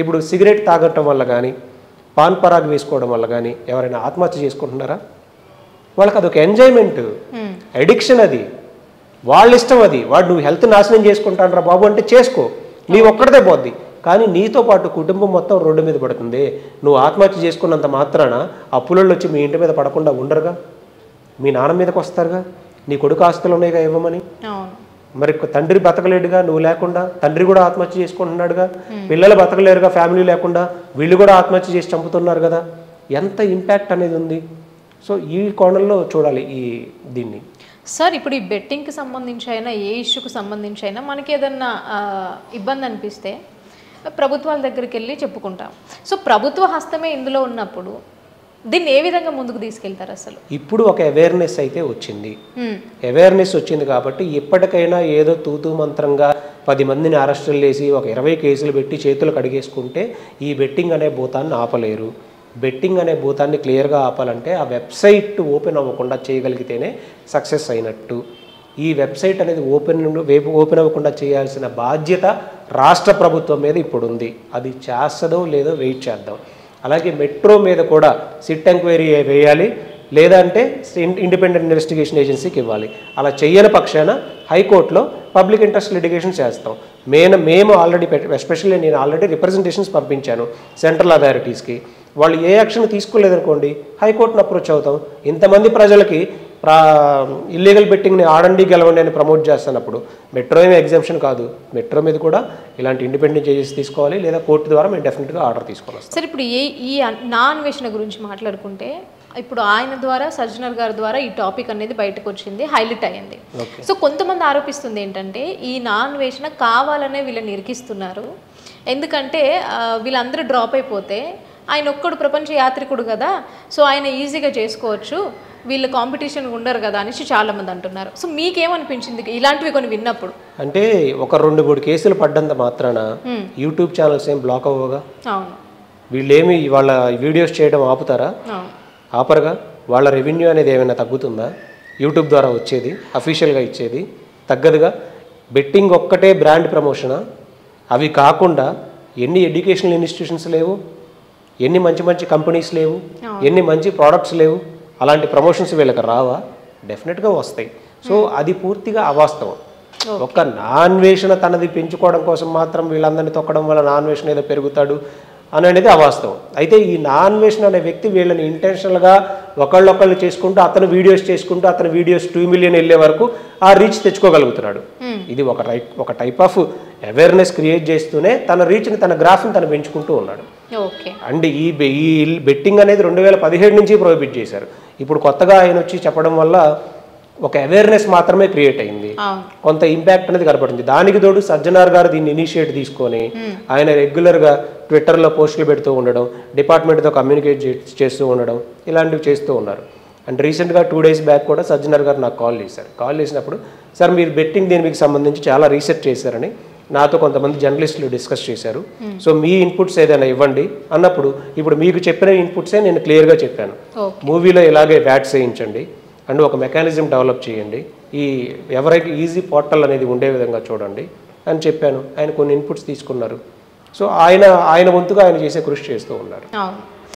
ఇప్పుడు సిగరెట్ తాగటం వల్ల కానీ పాన్ పరాగ్ వేసుకోవడం వల్ల కానీ ఎవరైనా ఆత్మహత్య చేసుకుంటున్నారా? వాళ్ళకి అదొక ఎంజాయ్మెంట్, అడిక్షన్, అది వాళ్ళ ఇష్టం. అది వాడు నువ్వు హెల్త్ నాశనం చేసుకుంటానరా బాబు అంటే చేసుకో, నీ ఒక్కడితే పోద్ది. కానీ నీతో పాటు కుటుంబం మొత్తం రోడ్డు మీద పడుతుంది. నువ్వు ఆత్మహత్య చేసుకున్నంత మాత్రాన అప్పులలో వచ్చి మీ ఇంటి మీద పడకుండా ఉండరుగా, మీ నాన్న మీదకి వస్తారుగా. నీ కొడుకు ఆస్తులు ఉన్నాయిగా ఇవ్వమని. మరి తండ్రి బతకలేడుగా నువ్వు లేకుండా, తండ్రి కూడా ఆత్మహత్య చేసుకుంటున్నాడుగా, పిల్లలు బతకలేరుగా ఫ్యామిలీ లేకుండా, వీళ్ళు కూడా ఆత్మహత్య చేసి చంపుతున్నారు కదా. ఎంత ఇంపాక్ట్ అనేది ఉంది. సో ఈ కోణంలో చూడాలి దీన్ని. సార్ ఇప్పుడు ఈ బెట్టింగ్కి సంబంధించి అయినా ఏ ఇష్యూకి సంబంధించి అయినా మనకి ఏదన్నా ఇబ్బంది అనిపిస్తే ప్రభుత్వాల దగ్గరికి వెళ్ళి చెప్పుకుంటాం. సో ప్రభుత్వ హస్తమే ఇందులో ఉన్నప్పుడు దీన్ని ఏ విధంగా ముందుకు తీసుకెళ్తారు అసలు? ఇప్పుడు ఒక అవేర్నెస్ అయితే వచ్చింది. అవేర్నెస్ వచ్చింది కాబట్టి ఇప్పటికైనా ఏదో తూతూ మంత్రంగా 10 మందిని అరెస్టులు చేసి ఒక 20 కేసులు పెట్టి చేతులు కడిగేసుకుంటే ఈ బెట్టింగ్ అనే భూతాన్ని ఆపలేరు. బెట్టింగ్ అనే భూతాన్ని క్లియర్గా ఆపాలంటే ఆ వెబ్సైట్ ఓపెన్ అవ్వకుండా చేయగలిగితేనే సక్సెస్ అయినట్టు. ఈ వెబ్సైట్ అనేది ఓపెన్ అవ్వకుండా చేయాల్సిన బాధ్యత రాష్ట్ర ప్రభుత్వం మీద ఇప్పుడు ఉంది. అది చేస్తుందో లేదో వెయిట్ చేద్దాం. అలాగే మెట్రో మీద కూడా సిట్ ఎంక్వైరీ వేయాలి, లేదంటే ఇండిపెండెంట్ ఇన్వెస్టిగేషన్ ఏజెన్సీకి ఇవ్వాలి. అలా చెయ్యని పక్షాన హైకోర్టులో పబ్లిక్ ఇంట్రెస్ట్ లిటిగేషన్ చేస్తాం. మేము ఆల్రెడీ ఎస్పెషల్లీ నేను ఆల్రెడీ రిప్రజెంటేషన్స్ పంపించాను సెంట్రల్ అథారిటీస్కి. వాళ్ళు ఏ యాక్షన్ తీసుకోలేదనుకోండి హైకోర్టును అప్రోచ్ అవుతాం. ఇంతమంది ప్రజలకి ఇల్లీగల్ బెట్టింగ్ని ఆడండి గెలవండి అని ప్రమోట్ చేస్తున్నప్పుడు మెట్రో ఏమీ ఎగ్జామ్షన్ కాదు. మెట్రో మీద కూడా ఇలాంటి ఇండిపెండెంట్ జడ్జెస్ తీసుకోవాలి, లేదా కోర్టు ద్వారా మేము డెఫినెట్గా ఆర్డర్ తీసుకోవాలి. సార్ ఇప్పుడు ఈ నా అన్వేషణ గురించి మాట్లాడుకుంటే ఇప్పుడు ఆయన ద్వారా సజ్జనర్ గారి ద్వారా ఈ టాపిక్ అనేది బయటకు వచ్చింది, హైలైట్ అయ్యింది. సో కొంతమంది ఆరోపిస్తుంది ఏంటంటే ఈ నా అన్వేషణ కావాలనే వీళ్ళని ఇరికిస్తున్నారు. ఎందుకంటే వీళ్ళందరూ డ్రాప్ అయిపోతే ఆయన ఒక్కడు ప్రపంచ యాత్రికుడు కదా, సో ఆయన ఈజీగా చేసుకోవచ్చు, వీళ్ళు కాంపిటీషన్ ఉండరు కదా అనేసి చాలామంది అంటున్నారు. సో మీకేమనిపించింది ఇలాంటివి కొన్ని విన్నప్పుడు? అంటే ఒక 2-3 కేసులు పడ్డంత మాత్రాన యూట్యూబ్ ఛానల్స్ ఏం బ్లాక్ అవ్వగా? అవును. వీళ్ళేమి వాళ్ళ వీడియోస్ చేయడం ఆపుతారా? ఆపరుగా. వాళ్ళ రెవెన్యూ అనేది ఏమైనా తగ్గుతుందా? యూట్యూబ్ ద్వారా వచ్చేది, అఫీషియల్గా ఇచ్చేది తగ్గదుగా. బెట్టింగ్ ఒక్కటే బ్రాండ్ ప్రమోషనా? అవి కాకుండా ఎన్ని ఎడ్యుకేషనల్ ఇన్స్టిట్యూషన్స్ లేవు, ఎన్ని మంచి మంచి కంపెనీస్ లేవు, ఎన్ని మంచి ప్రోడక్ట్స్ లేవు. అలాంటి ప్రమోషన్స్ వీళ్ళకి రావా? డెఫినెట్గా వస్తాయి. సో అది పూర్తిగా అవాస్తవం. ఒక్క నాన్వేషణ తనది పెంచుకోవడం కోసం మాత్రం వీళ్ళందరినీ తొక్కడం వల్ల నాన్వేషణ ఏదో పెరుగుతాడు అనేది అవాస్తవం. అయితే ఈ నాన్వేషణ అనే వ్యక్తి వీళ్ళని ఇంటెన్షనల్గా ఒకళ్ళొకళ్ళు చేసుకుంటూ అతను వీడియోస్ చేసుకుంటూ అతను వీడియోస్ 2 మిలియన్ వెళ్ళే వరకు ఆ రీచ్ తెచ్చుకోగలుగుతున్నాడు. ఇది ఒక టైప్ ఆఫ్ అవేర్నెస్ క్రియేట్ చేస్తూనే తన రీచ్ని, తన గ్రాఫ్ని తను పెంచుకుంటూ ఉన్నాడు. అండ్ ఈ బెట్టింగ్ అనేది 2017 నుంచి ప్రొహిబిట్ చేశారు. ఇప్పుడు కొత్తగా ఆయన వచ్చి చెప్పడం వల్ల ఒక అవేర్నెస్ మాత్రమే క్రియేట్ అయింది, కొంత ఇంపాక్ట్ అనేది కనపడింది. దానికి తోడు సజ్జనార్ గారు దీన్ని ఇనిషియేట్ తీసుకొని ఆయన రెగ్యులర్గా ట్విట్టర్లో పోస్టులు పెడుతూ ఉండడం, డిపార్ట్మెంట్తో కమ్యూనికేట్ చేస్తూ ఉండడం, ఇలాంటివి చేస్తూ ఉన్నారు. అండ్ రీసెంట్గా 2 days బ్యాక్ కూడా సజ్జనార్ గారు నాకు కాల్ చేశారు. కాల్ చేసినప్పుడు సార్ మీరు బెట్టింగ్ దీనికి సంబంధించి చాలా రీసెర్చ్ చేశారని నాతో కొంతమంది జర్నలిస్టులు డిస్కస్ చేశారు. సో మీ ఇన్పుట్స్ ఏదైనా ఇవ్వండి అన్నప్పుడు ఇప్పుడు మీకు చెప్పిన ఇన్పుట్సే నేను క్లియర్గా చెప్పాను. మూవీలో ఇలాగే వ్యాట్స్ వేయించండి అండ్ ఒక మెకానిజం డెవలప్ చేయండి, ఈ ఎవరైతే ఈజీ పోర్టల్ అనేది ఉండే విధంగా చూడండి అని చెప్పాను. ఆయన కొన్ని ఇన్పుట్స్ తీసుకున్నారు. సో ఆయన వంతుగా ఆయన చేసే కృషి చేస్తూ ఉన్నారు.